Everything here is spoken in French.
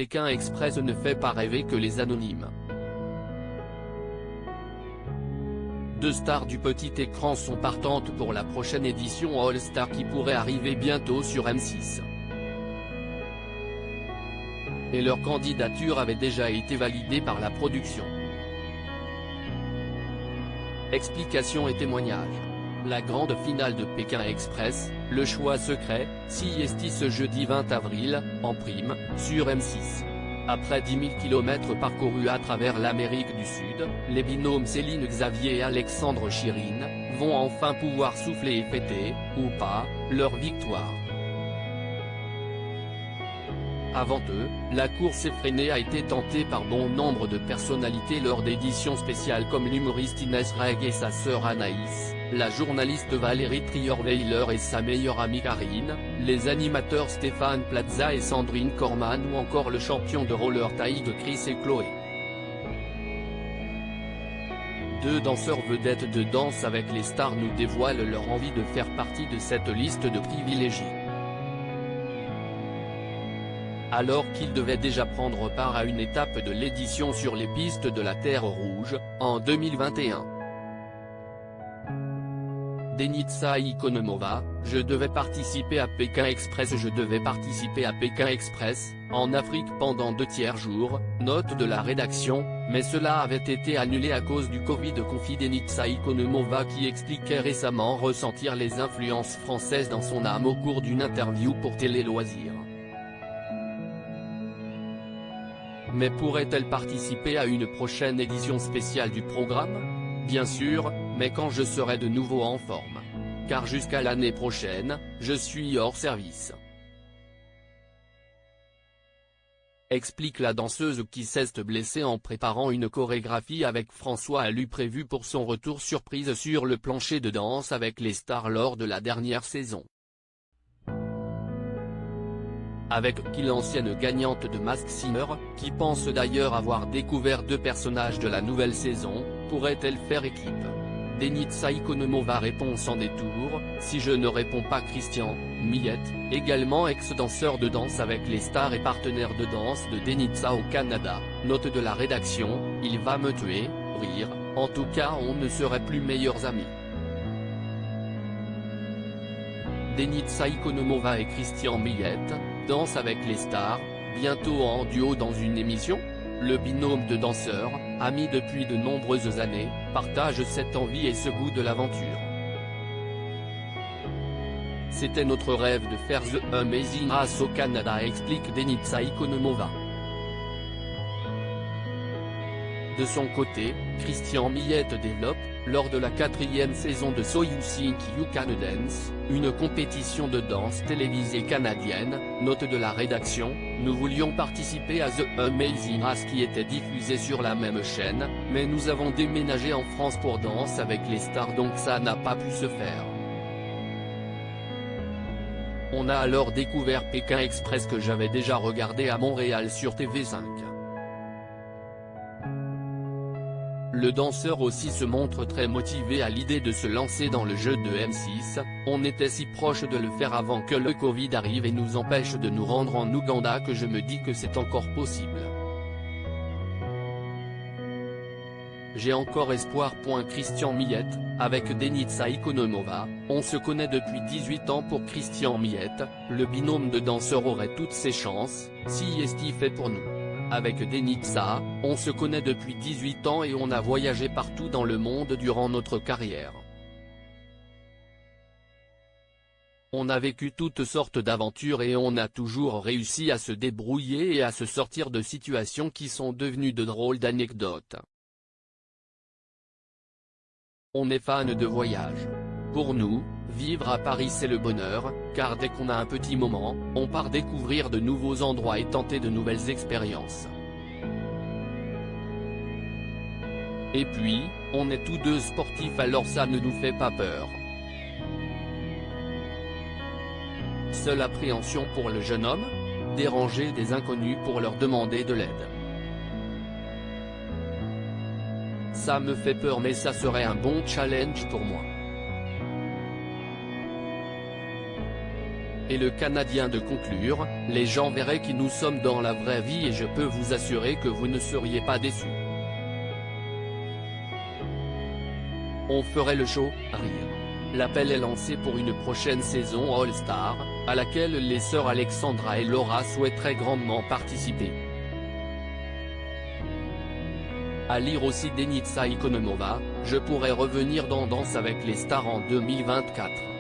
Pékin Express ne fait pas rêver que les anonymes. Deux stars du petit écran sont partantes pour la prochaine édition All Star qui pourrait arriver bientôt sur M6. Et leur candidature avait déjà été validée par la production. Explications et témoignages. La grande finale de Pékin Express, le choix secret, CIST ce jeudi 20 avril, en prime, sur M6. Après 10 000 km parcourus à travers l'Amérique du Sud, les binômes Céline Xavier et Alexandre Chirine, vont enfin pouvoir souffler et fêter, ou pas, leur victoire. Avant eux, la course effrénée a été tentée par bon nombre de personnalités lors d'éditions spéciales comme l'humoriste Inès Reg et sa sœur Anaïs, la journaliste Valérie Trierweiler et sa meilleure amie Karine, les animateurs Stéphane Plaza et Sandrine Corman ou encore le champion de roller taïg Chris et Chloé. Deux danseurs vedettes de Danse avec les stars nous dévoilent leur envie de faire partie de cette liste de privilégiés. Alors qu'ils devaient déjà prendre part à une étape de l'édition sur les pistes de la Terre Rouge, en 2021. Denitsa Ikonomova, je devais participer à Pékin Express. Je devais participer à Pékin Express, en Afrique pendant 2 tiers jours, note de la rédaction, mais cela avait été annulé à cause du Covid. Confie Denitsa Ikonomova qui expliquait récemment ressentir les influences françaises dans son âme au cours d'une interview pour Télé Loisirs. Mais pourrait-elle participer à une prochaine édition spéciale du programme? Bien sûr, mais quand je serai de nouveau en forme. Car jusqu'à l'année prochaine, je suis hors service. Explique la danseuse qui s'est blessée en préparant une chorégraphie avec François Allu prévue pour son retour surprise sur le plancher de Danse avec les stars lors de la dernière saison. Avec qui l'ancienne gagnante de Masked Singer, qui pense d'ailleurs avoir découvert 2 personnages de la nouvelle saison, pourrait-elle faire équipe? Denitsa Ikonomova répond sans détour, si je ne réponds pas Christian Millette, également ex-danseur de Danse avec les stars et partenaire de danse de Denitsa au Canada, note de la rédaction, il va me tuer, rire, en tout cas on ne serait plus meilleurs amis. Denitsa Ikonomova et Christian Millette, Danse avec les stars, bientôt en duo dans une émission? Le binôme de danseurs, amis depuis de nombreuses années, partage cette envie et ce goût de l'aventure. C'était notre rêve de faire The Amazing Race au Canada, explique Denitsa Ikonomova. De son côté, Christian Millette développe, lors de la 4e saison de So You Think You Can Dance, une compétition de danse télévisée canadienne, note de la rédaction, nous voulions participer à The Amazing Race qui était diffusée sur la même chaîne, mais nous avons déménagé en France pour Danse avec les stars donc ça n'a pas pu se faire. On a alors découvert Pékin Express que j'avais déjà regardé à Montréal sur TV5. Le danseur aussi se montre très motivé à l'idée de se lancer dans le jeu de M6, on était si proche de le faire avant que le Covid arrive et nous empêche de nous rendre en Ouganda que je me dis que c'est encore possible. J'ai encore espoir. Christian Millette, avec Denitsa Ikonomova, on se connaît depuis 18 ans. Pour Christian Millette, le binôme de danseurs aurait toutes ses chances, si est fait pour nous. Avec Denitsa, on se connaît depuis 18 ans et on a voyagé partout dans le monde durant notre carrière. On a vécu toutes sortes d'aventures et on a toujours réussi à se débrouiller et à se sortir de situations qui sont devenues de drôles d'anecdotes. On est fan de voyage. Pour nous, vivre à Paris c'est le bonheur, car dès qu'on a un petit moment, on part découvrir de nouveaux endroits et tenter de nouvelles expériences. Et puis, on est tous deux sportifs alors ça ne nous fait pas peur. Seule appréhension pour le jeune homme? Déranger des inconnus pour leur demander de l'aide. Ça me fait peur mais ça serait un bon challenge pour moi. Et le Canadien de conclure, les gens verraient qui nous sommes dans la vraie vie et je peux vous assurer que vous ne seriez pas déçus. On ferait le show, rire. L'appel est lancé pour une prochaine saison All-Star, à laquelle les sœurs Alexandra et Laura souhaiteraient grandement participer. À lire aussi Denitsa Ikonomova, je pourrais revenir dans Danse avec les stars en 2024.